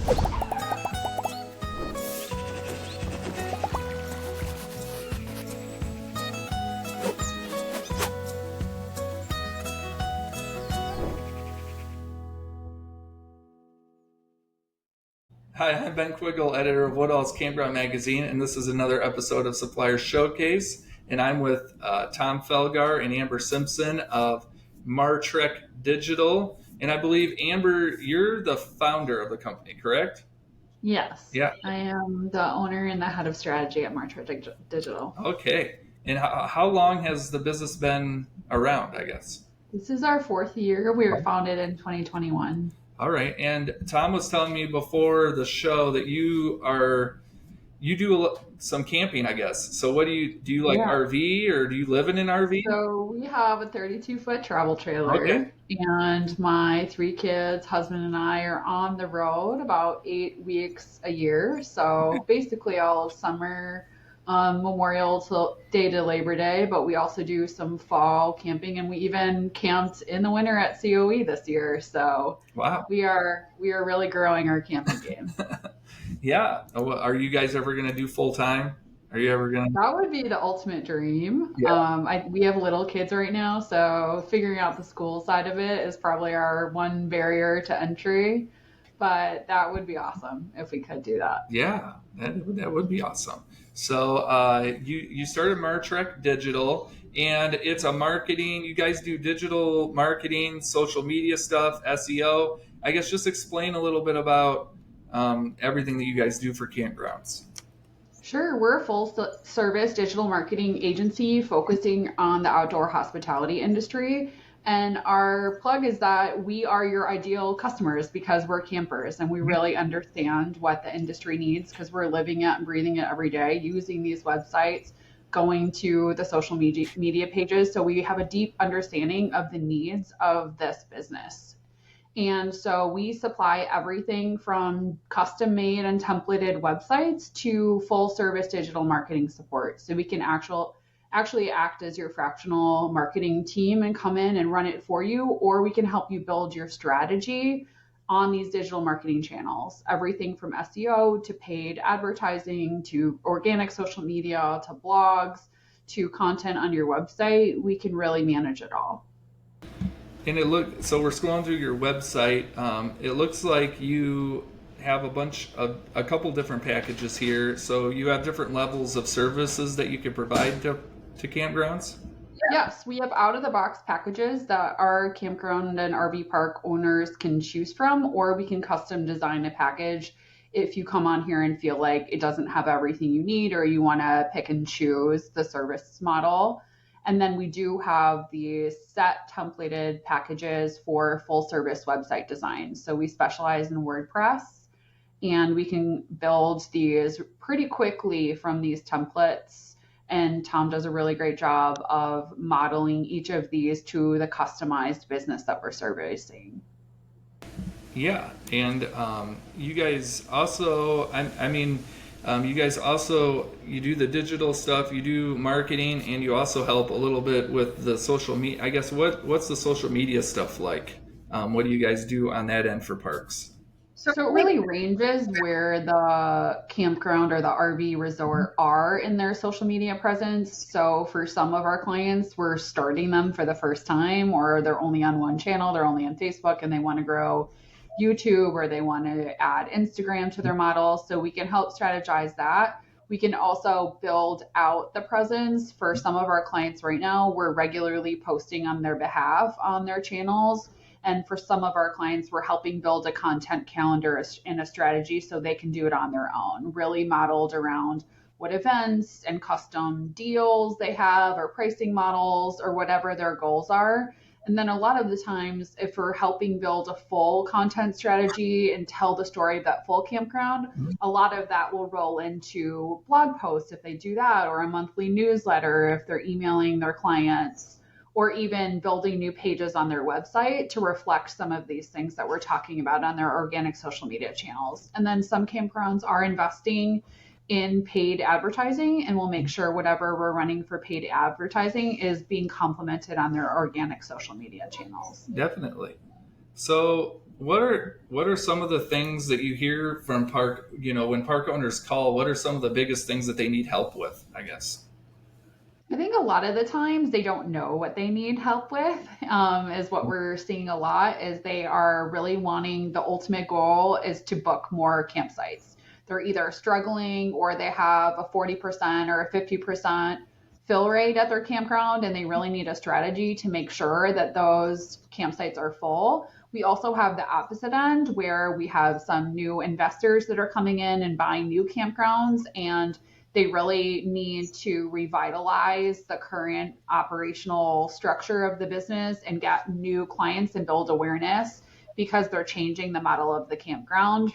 Hi, I'm Ben Quiggle, editor of Woodall's Campground Magazine, and this is another episode of Supplier Showcase. And I'm with Tom Felgar and Amber Simpson of Martrek Digital. And I believe, Amber, you're the founder of the company, correct? Yes, Yeah. I am the owner and the head of strategy at Martrek Digital. Okay. And how long has the business been around, I guess? This is our fourth year. We were founded in 2021. All right. And Tom was telling me before the show that you do some camping, I guess. So what do you like Yeah. RV, or do you live in an RV? So we have a 32-foot travel Okay. trailer, and my three kids, husband, and I are on the road about 8 weeks a year. So basically all of summer, Memorial Day to Labor Day, but we also do some fall camping, and we even camped in the winter at COE this year. So Wow. we are really growing our camping game. Yeah. Are you guys ever going to do full time? Are you ever going to? That would be the ultimate dream. Yeah. We have little kids right now, so figuring out the school side of it is probably our one barrier to entry. But that would be awesome if we could do that. Yeah. That would be awesome. So you started Martrek Digital, and it's a marketing. You guys do digital marketing, social media stuff, SEO. I guess just explain a little bit about everything that you guys do for campgrounds. Sure, we're a full service digital marketing agency focusing on the outdoor hospitality industry. And our plug is that we are your ideal customers because we're campers and we really understand what the industry needs because we're living it and breathing it every day, using these websites, going to the social media pages. So we have a deep understanding of the needs of this business. And so we supply everything from custom made and templated websites to full service digital marketing support. So we can actually act as your fractional marketing team and come in and run it for you, or we can help you build your strategy on these digital marketing channels. Everything from SEO to paid advertising to organic social media to blogs to content on your website. We can really manage it all. And so we're scrolling through your website. It looks like you have a couple different packages here. So you have different levels of services that you can provide to campgrounds. Yes, we have out of the box packages that our campground and RV park owners can choose from, or we can custom design a package if you come on here and feel like it doesn't have everything you need, or you want to pick and choose the service model. And then we do have the set templated packages for full service website design. So we specialize in WordPress and we can build these pretty quickly from these templates. And Tom does a really great job of modeling each of these to the customized business that we're servicing. Yeah, and you guys also, you guys also, you do the digital stuff, you do marketing, and you also help a little bit with the social media. I guess what's the social media stuff like? What do you guys do on that end for parks? So it really ranges where the campground or the RV resort are in their social media presence. So for some of our clients, we're starting them for the first time, or they're only on one channel, they're only on Facebook and they want to grow YouTube, or they want to add Instagram to their model. So we can help strategize that. We can also build out the presence for some of our clients right now. We're regularly posting on their behalf on their channels. And for some of our clients, we're helping build a content calendar and a strategy so they can do it on their own, really modeled around what events and custom deals they have, or pricing models, or whatever their goals are. And then a lot of the times, if we're helping build a full content strategy and tell the story of that full campground, a lot of that will roll into blog posts if they do that, or a monthly newsletter if they're emailing their clients, or even building new pages on their website to reflect some of these things that we're talking about on their organic social media channels. And then some campgrounds are investing in paid advertising, and we'll make sure whatever we're running for paid advertising is being complemented on their organic social media channels. Definitely. So what are some of the things that you hear from park, when park owners call, what are some of the biggest things that they need help with, I guess? I think a lot of the times they don't know what they need help with, is what we're seeing a lot is they are really wanting the ultimate goal is to book more campsites. They're either struggling or they have a 40% or a 50% fill rate at their campground and they really need a strategy to make sure that those campsites are full. We also have the opposite end where we have some new investors that are coming in and buying new campgrounds and they really need to revitalize the current operational structure of the business and get new clients and build awareness because they're changing the model of the campground.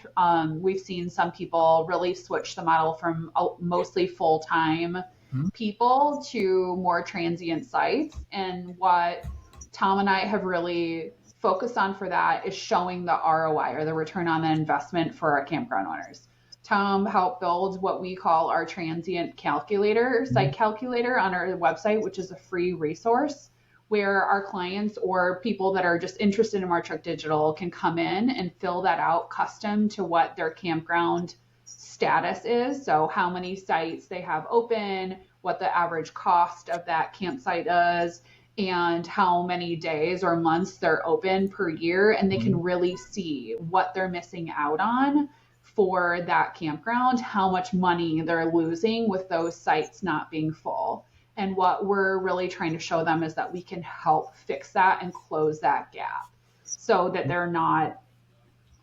We've seen some people really switch the model from mostly full time Mhm. people to more transient sites. And what Tom and I have really focused on for that is showing the ROI or the return on the investment for our campground owners. Tom helped build what we call our transient calculator, site calculator on our website, which is a free resource where our clients or people that are just interested in Martrek Digital can come in and fill that out custom to what their campground status is. So, how many sites they have open, what the average cost of that campsite is, and how many days or months they're open per year. And they can really see what they're missing out on for that campground, how much money they're losing with those sites not being full. And what we're really trying to show them is that we can help fix that and close that gap so that they're not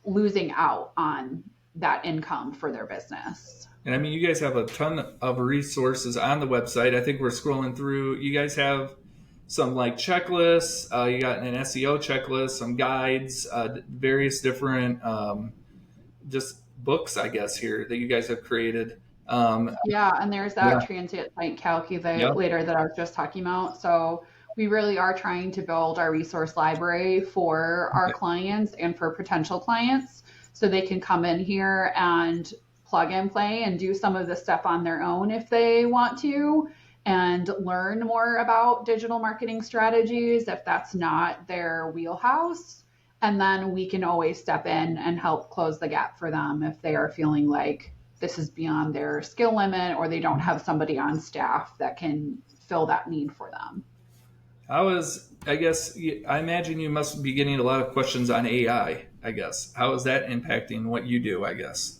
losing out on that income for their business. And I mean, you guys have a ton of resources on the website. I think we're scrolling through. You guys have some like checklists. You got an SEO checklist, some guides, various different just books, I guess, here that you guys have created. Yeah, and there's Yeah. that transient site Yeah. calculator that I was just talking about. So we really are trying to build our resource library for our clients and for potential clients so they can come in here and plug and play and do some of the stuff on their own if they want to and learn more about digital marketing strategies if that's not their wheelhouse. And then we can always step in and help close the gap for them if they are feeling like this is beyond their skill limit or they don't have somebody on staff that can fill that need for them. I guess, I imagine you must be getting a lot of questions on I guess. How is that impacting what you do, I guess?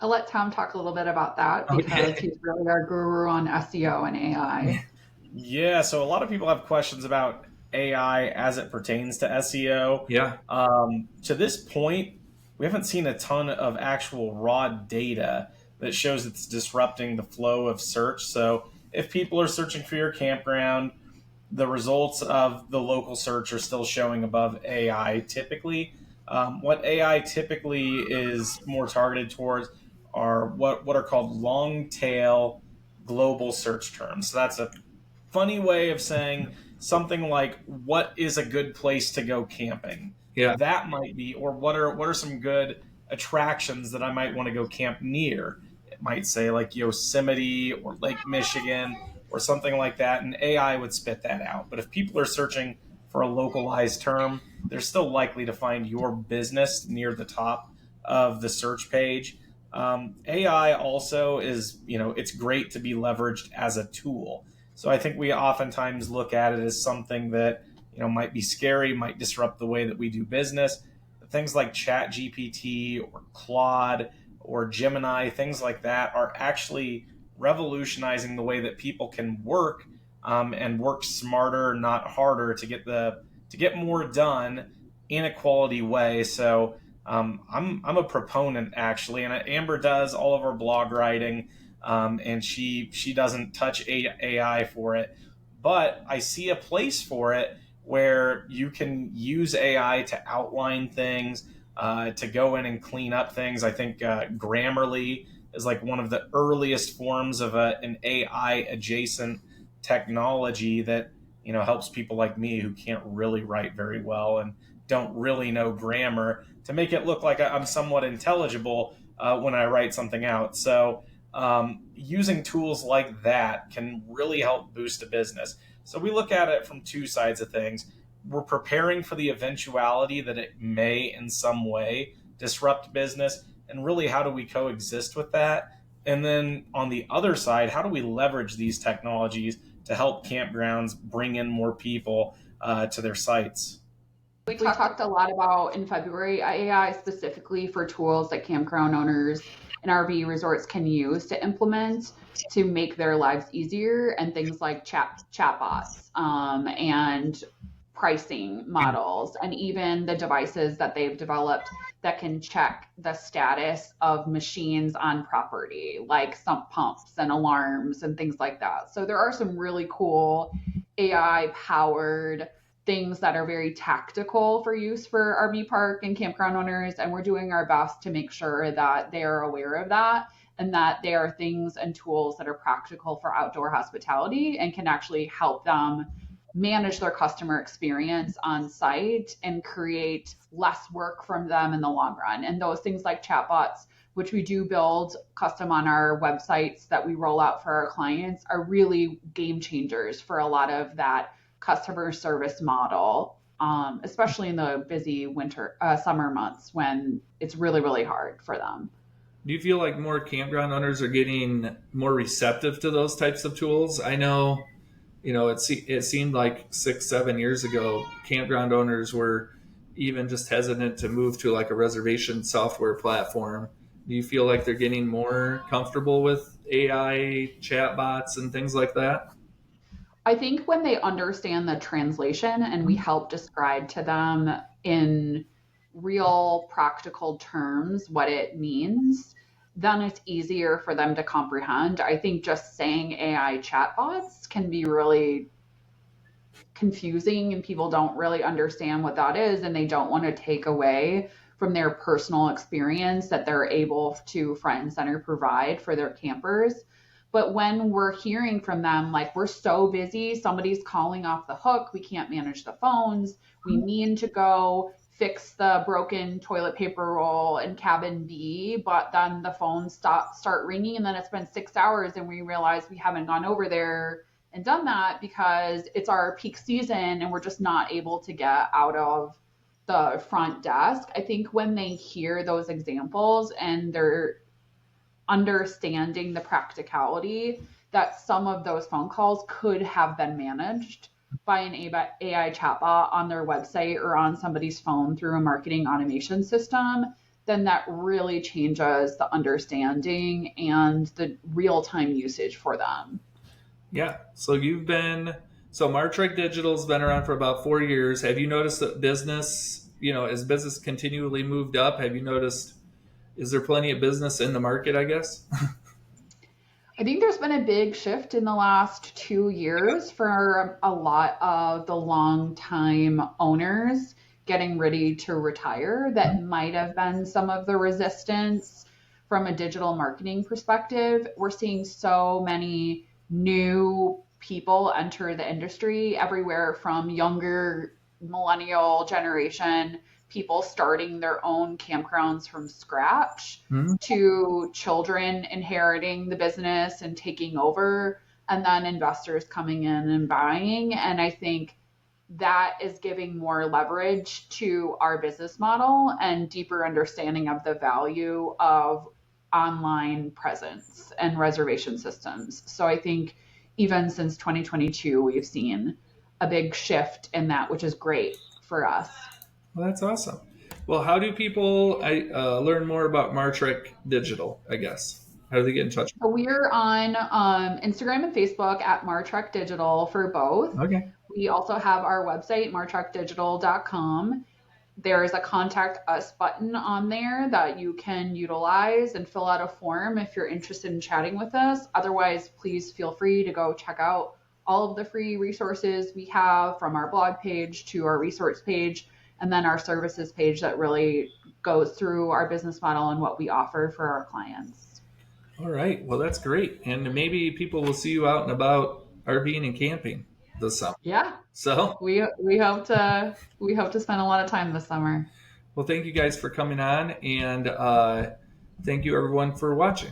I'll let Tom talk a little bit about that because Okay. he's really our guru on SEO and AI. Yeah, so a lot of people have questions about AI as it pertains to SEO. Yeah. To this point, we haven't seen a ton of actual raw data that shows it's disrupting the flow of search. So if people are searching for your campground, the results of the local search are still showing above AI typically. What AI typically is more targeted towards are what are called long tail global search terms. So that's a funny way of saying something like what is a good place to go camping. Yeah. That might be, or what are some good attractions that I might want to go camp near. It might say like Yosemite or Lake Michigan or something like that, and AI would spit that out. But if people are searching for a localized term, they're still likely to find your business near the top of the search page. AI also is, it's great to be leveraged as a tool. So I think we oftentimes look at it as something that, might be scary, might disrupt the way that we do business. Things like Chat GPT or Claude or Gemini, things like that are actually revolutionizing the way that people can work, and work smarter, not harder, to get more done in a quality way. So I'm a proponent actually, and Amber does all of our blog writing, and she doesn't touch AI for it, but I see a place for it where you can use AI to outline things, to go in and clean up things. I think Grammarly is like one of the earliest forms of an AI adjacent technology that helps people like me who can't really write very well and don't really know grammar to make it look like I'm somewhat intelligible when I write something out. So using tools like that can really help boost a business. So we look at it from two sides of things. we're preparing for the eventuality that it may in some way disrupt business, and really how do we coexist with that? And then on the other side, how do we leverage these technologies to help campgrounds bring in more people to their sites? We talked a lot about in February AI specifically for tools that campground owners and RV resorts can use to implement to make their lives easier, and things like chatbots and pricing models, and even the devices that they've developed that can check the status of machines on property, like sump pumps and alarms and things like that. So there are some really cool AI powered things that are very tactical for use for RV park and campground owners. And we're doing our best to make sure that they are aware of that, and that they are things and tools that are practical for outdoor hospitality and can actually help them manage their customer experience on site and create less work from them in the long run. And those things like chatbots, which we do build custom on our websites that we roll out for our clients, are really game changers for a lot of that customer service model, especially in the busy summer months when it's really, really hard for them. Do you feel like more campground owners are getting more receptive to those types of tools? I know, it seemed like 6-7 years ago, campground owners were even just hesitant to move to like a reservation software platform. Do you feel like they're getting more comfortable with AI chatbots and things like that? I think when they understand the translation and we help describe to them in real practical terms what it means, then it's easier for them to comprehend. I think just saying AI chatbots can be really confusing, and people don't really understand what that is, and they don't want to take away from their personal experience that they're able to front and center provide for their campers. But when we're hearing from them, like, we're so busy, somebody's calling off the hook, we can't manage the phones, we need to go fix the broken toilet paper roll in cabin B, but then the phones start ringing, and then it's been 6 hours and we realize we haven't gone over there and done that because it's our peak season and we're just not able to get out of the front desk. I think when they hear those examples and they're understanding the practicality that some of those phone calls could have been managed by an AI chatbot on their website or on somebody's phone through a marketing automation system, then that really changes the understanding and the real-time usage for them. Yeah. So Martrek Digital's been around for about 4 years. Have you noticed that business, as business continually moved up, have you noticed, is there plenty of business in the market, I guess? I think there's been a big shift in the last 2 years for a lot of the long-time owners getting ready to retire. That might have been some of the resistance from a digital marketing perspective. We're seeing so many new people enter the industry, everywhere from younger millennial generation people starting their own campgrounds from scratch to children inheriting the business and taking over, and then investors coming in and buying. And I think that is giving more leverage to our business model and deeper understanding of the value of online presence and reservation systems. So I think even since 2022, we've seen a big shift in that, which is great for us. Well, that's awesome. Well, how do people learn more about Martrek Digital, I guess? How do they get in touch? So we're on Instagram and Facebook at Martrek Digital for both. Okay. We also have our website, martrekdigital.com. There is a contact us button on there that you can utilize and fill out a form if you're interested in chatting with us. Otherwise, please feel free to go check out all of the free resources we have, from our blog page to our resource page, and then our services page that really goes through our business model and what we offer for our clients. All right. Well, that's great. And maybe people will see you out and about RVing and camping this summer. Yeah. So we hope to spend a lot of time this summer. Well, thank you guys for coming on, and thank you everyone for watching.